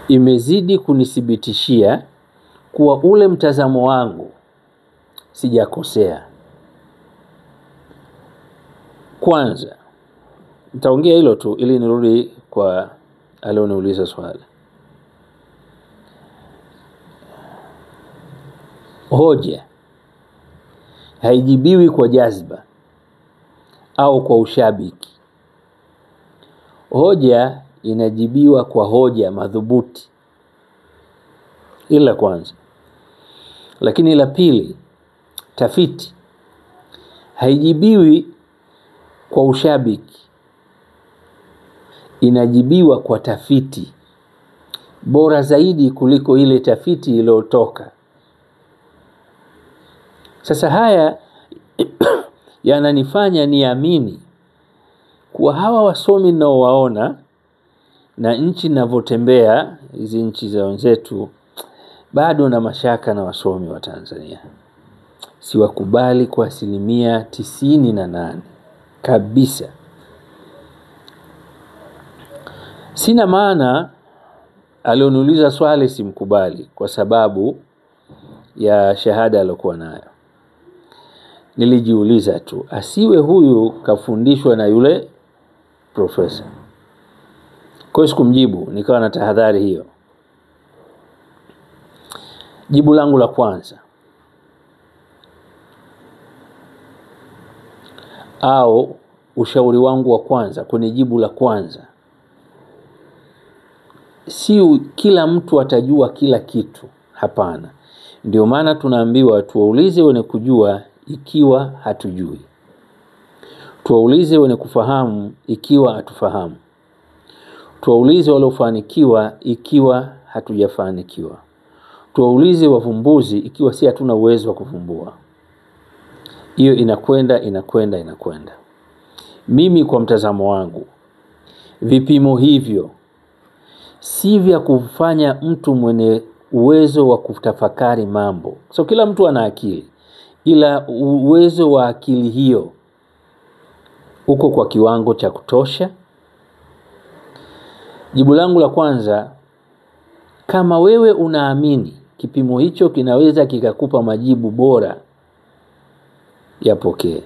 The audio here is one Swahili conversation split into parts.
imezidi kunithibitishia kuwa ule mtazamo wangu sijakosea. Kwanza nitaongea hilo tu ili nirudi kwa alioniuliza swali. Hoja haijibiwi kwa jazba au kwa ushabiki. Hoja inajibiwa kwa hoja madhubuti. Ila kwanza. Lakini la pili, tafiti haijibiwi kwa ushabiki, inajibiwa kwa tafiti bora zaidi kuliko ile tafiti iliyotoka. Sasa haya yananifanya niamini kuwa hawa wasomi ninaowaona na nchi ninavyotembea, hizi nchi za wenzetu, bado na mashaka na wasomi wa Tanzania. Siwakubali kwa 98% kabisa. Sina maana alioniuliza swali simkubali kwa sababu ya shahada aliyokuwa nayo. Nilijiuliza tu, asiwe huyu kafundishwa na yule profesa. Kwa hiyo sikumjibu, nikawa na tahadhari hiyo. Jibu langu la kwanza, au ushauri wangu wa kwanza kwenye jibu la kwanza, si kila mtu atajua kila kitu, hapana. Ndio maana tunaambiwa tuwaulize wenye kujua ikiwa hatujui, tuwaulize wenye kufahamu ikiwa hatufahamu, tuwaulize waliofanikiwa ikiwa hatujafanikiwa, tuwaulize wavumbuzi ikiwa si hatuna uwezo wa kuvumbua. Hiyo inakwenda. Mimi kwa mtazamo wangu, vipimo hivyo si vya kufanya mtu mwenye uwezo wa kutafakari mambo. So kila mtu ana akili, ila uwezo wa akili hiyo uko kwa kiwango cha kutosha. Jibu langu la kwanza, kama wewe unaamini kipimo hicho kinaweza kikakupa majibu bora, yapokee.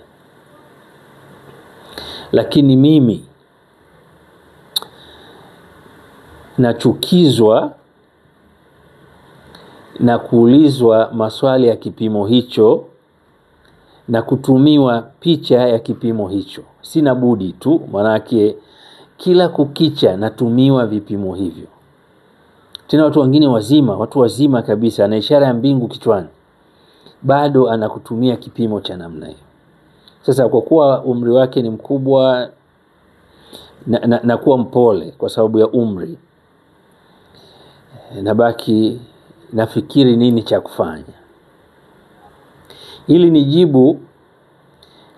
Lakini mimi nachukizwa na kuulizwa maswali ya kipimo hicho na kutumiwa picha ya kipimo hicho. Sina budi tu, manake kila kukicha natumiwa vipimo hivyo. Tena watu wengine wazima, watu wazima kabisa, ana ishara ya mbingu kichwani, bado anakutumia kipimo cha namna hiyo. Sasa kwa kuwa umri wake ni mkubwa na kuwa mpole kwa sababu ya umri, nabaki nafikiri nini cha kufanya. Hili ni jibu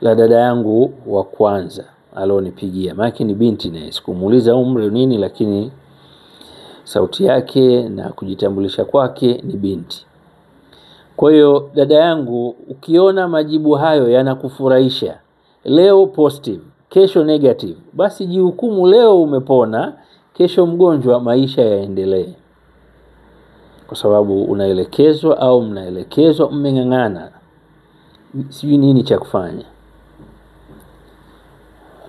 la dada yangu wa kwanza alionipigia. Maana ni binti, na sikumuuliza umri nini, lakini sauti yake na kujitambulisha kwake ni binti. Kwa hiyo dada yangu, ukiona majibu hayo yanakufurahisha, leo positive, kesho negative, basi jihukumu leo umepona, kesho mgonjwa, maisha yaendelee. Kwa sababu unaelekezwa au mnaelekezwa, mmeng'ang'ana, sijui nini cha kufanya.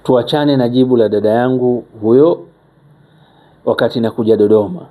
Tuachane na jibu la dada yangu huyo wakati nakuja Dodoma.